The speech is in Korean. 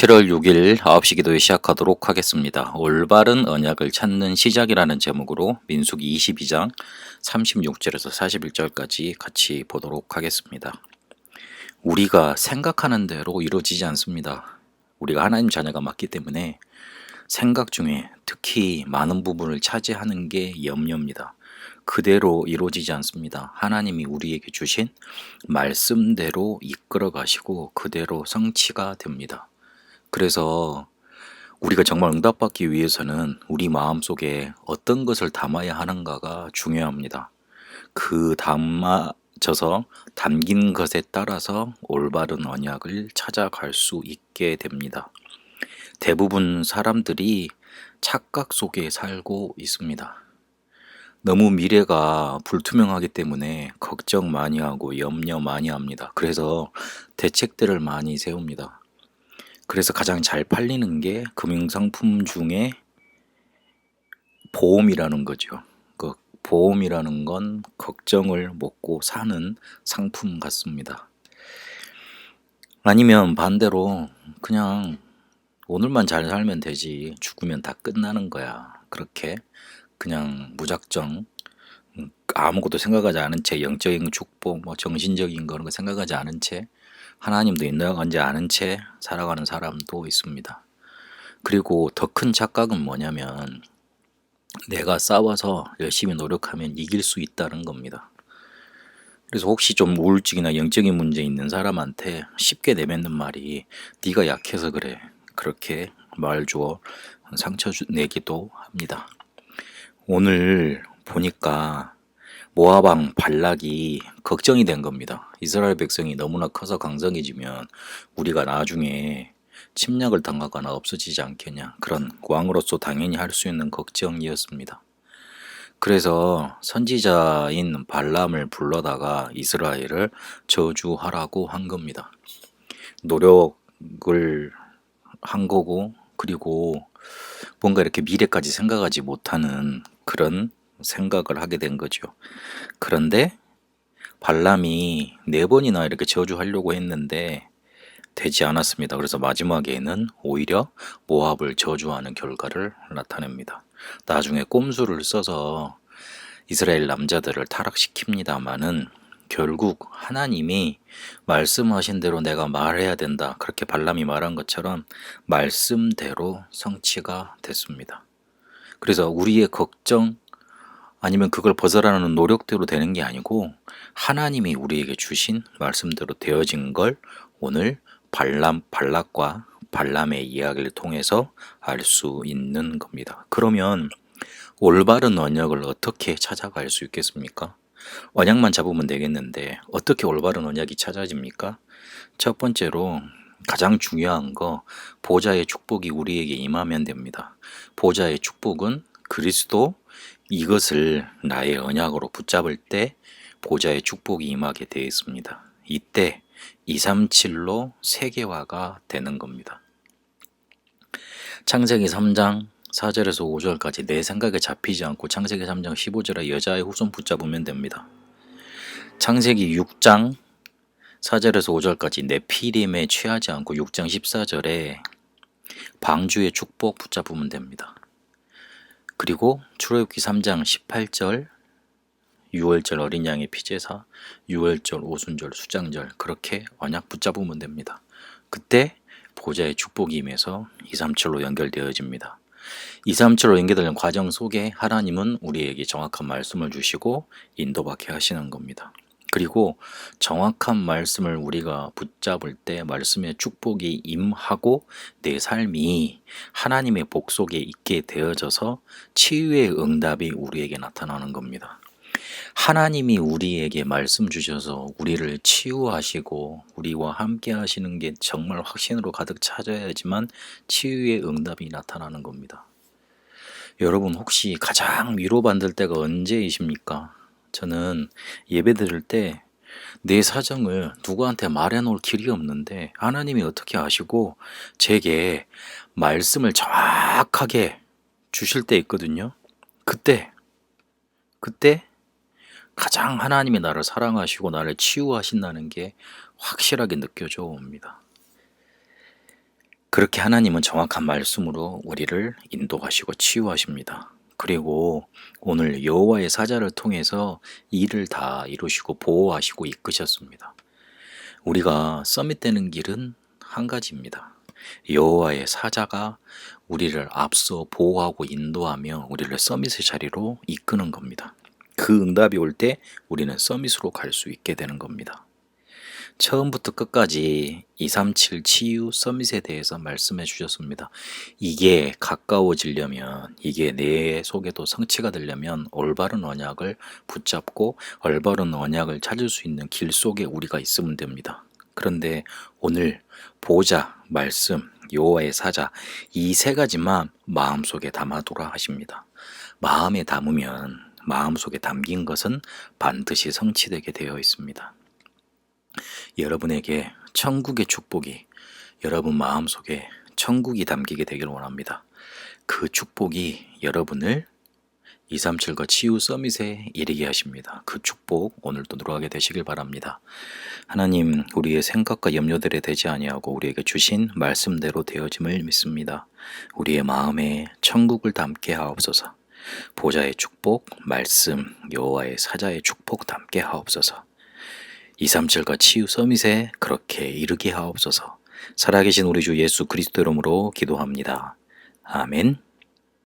7월 6일 9시 기도회 시작하도록 하겠습니다. 올바른 언약을 찾는 시작이라는 제목으로 민수기 22장 36절에서 41절까지 같이 보도록 하겠습니다. 우리가 생각하는 대로 이루어지지 않습니다. 우리가 하나님 자녀가 맞기 때문에 생각 중에 특히 많은 부분을 차지하는 게 염려입니다. 그대로 이루어지지 않습니다. 하나님이 우리에게 주신 말씀대로 이끌어 가시고 그대로 성취가 됩니다. 그래서 우리가 정말 응답받기 위해서는 우리 마음속에 어떤 것을 담아야 하는가가 중요합니다. 그 담아져서 담긴 것에 따라서 올바른 언약을 찾아갈 수 있게 됩니다. 대부분 사람들이 착각 속에 살고 있습니다. 너무 미래가 불투명하기 때문에 걱정 많이 하고 염려 많이 합니다. 그래서 대책들을 많이 세웁니다. 그래서 가장 잘 팔리는 게 금융상품 중에 보험이라는 거죠. 그 보험이라는 건 걱정을 먹고 사는 상품 같습니다. 아니면 반대로 그냥 오늘만 잘 살면 되지, 죽으면 다 끝나는 거야, 그렇게 그냥 무작정 아무것도 생각하지 않은 채 영적인 축복, 정신적인 그런 거 생각하지 않은 채 하나님도 인정하지 않은 채 살아가는 사람도 있습니다. 그리고 더 큰 착각은 뭐냐면 내가 싸워서 열심히 노력하면 이길 수 있다는 겁니다. 그래서 혹시 좀 우울증이나 영적인 문제 있는 사람한테 쉽게 내뱉는 말이 네가 약해서 그래, 그렇게 말 주어 상처 내기도 합니다. 오늘 보니까 모압 왕 발락이 걱정이 된 겁니다. 이스라엘 백성이 너무나 커서 강성해지면 우리가 나중에 침략을 당하거나 없어지지 않겠냐, 그런 왕으로서 당연히 할 수 있는 걱정이었습니다. 그래서 선지자인 발람을 불러다가 이스라엘을 저주하라고 한 겁니다. 노력을 한 거고, 그리고 뭔가 이렇게 미래까지 생각하지 못하는 그런 생각을 하게 된 거죠. 그런데 발람이 4번이나 이렇게 저주하려고 했는데 되지 않았습니다. 그래서 마지막에는 오히려 모압을 저주하는 결과를 나타냅니다. 나중에 꼼수를 써서 이스라엘 남자들을 타락시킵니다마는 결국 하나님이 말씀하신 대로 내가 말해야 된다, 그렇게 발람이 말한 것처럼 말씀대로 성취가 됐습니다. 그래서 우리의 걱정 아니면 그걸 벗어나는 노력대로 되는 게 아니고 하나님이 우리에게 주신 말씀대로 되어진 걸 오늘 발락과 발람의 이야기를 통해서 알 수 있는 겁니다. 그러면 올바른 언약을 어떻게 찾아갈 수 있겠습니까? 언약만 잡으면 되겠는데 어떻게 올바른 언약이 찾아집니까? 첫 번째로 가장 중요한 거, 보좌의 축복이 우리에게 임하면 됩니다. 보좌의 축복은 그리스도, 이것을 나의 언약으로 붙잡을 때 보좌의 축복이 임하게 되어 있습니다. 이때 237로 세계화가 되는 겁니다. 창세기 3장 4절에서 5절까지 내 생각에 잡히지 않고 창세기 3장 15절에 여자의 후손 붙잡으면 됩니다. 창세기 6장 4절에서 5절까지 네피림에 취하지 않고 6장 14절에 방주의 축복 붙잡으면 됩니다. 그리고 출애굽기 3장 18절 유월절 어린 양의 피제사, 유월절 오순절 수장절, 그렇게 언약 붙잡으면 됩니다. 그때 보좌의 축복이 임해서 237로 연결되어집니다. 237로 연결되는 과정 속에 하나님은 우리에게 정확한 말씀을 주시고 인도받게 하시는 겁니다. 그리고 정확한 말씀을 우리가 붙잡을 때 말씀의 축복이 임하고 내 삶이 하나님의 복 속에 있게 되어져서 치유의 응답이 우리에게 나타나는 겁니다. 하나님이 우리에게 말씀 주셔서 우리를 치유하시고 우리와 함께 하시는 게 정말 확신으로 가득 차져야지만 치유의 응답이 나타나는 겁니다. 여러분, 혹시 가장 위로받을 때가 언제이십니까? 저는 예배 드릴 때 내 사정을 누구한테 말해놓을 길이 없는데 하나님이 어떻게 아시고 제게 말씀을 정확하게 주실 때 있거든요. 그때 가장 하나님이 나를 사랑하시고 나를 치유하신다는 게 확실하게 느껴져 옵니다. 그렇게 하나님은 정확한 말씀으로 우리를 인도하시고 치유하십니다. 그리고 오늘 여호와의 사자를 통해서 일을 다 이루시고 보호하시고 이끄셨습니다. 우리가 서밋되는 길은 한 가지입니다. 여호와의 사자가 우리를 앞서 보호하고 인도하며 우리를 서밋의 자리로 이끄는 겁니다. 그 응답이 올 때 우리는 서밋으로 갈 수 있게 되는 겁니다. 처음부터 끝까지 237 치유 서밋에 대해서 말씀해 주셨습니다. 이게 가까워지려면, 이게 내 속에도 성취가 되려면 올바른 언약을 붙잡고 올바른 언약을 찾을 수 있는 길 속에 우리가 있으면 됩니다. 그런데 오늘 보좌, 말씀, 여호와의 사자 이 세 가지만 마음속에 담아두라 하십니다. 마음에 담으면 마음속에 담긴 것은 반드시 성취되게 되어 있습니다. 여러분에게 천국의 축복이 여러분 마음속에 천국이 담기게 되기를 원합니다. 그 축복이 여러분을 237과 치유 서밋에 이르게 하십니다. 그 축복 오늘도 누려가게 되시길 바랍니다. 하나님, 우리의 생각과 염려들에 대지 아니하고 우리에게 주신 말씀대로 되어짐을 믿습니다. 우리의 마음에 천국을 담게 하옵소서. 보좌의 축복, 말씀, 여호와의 사자의 축복 담게 하옵소서. 237과 치유 서밋에 그렇게 이르게 하옵소서. 살아계신 우리 주 예수 그리스도 이름으로 기도합니다. 아멘.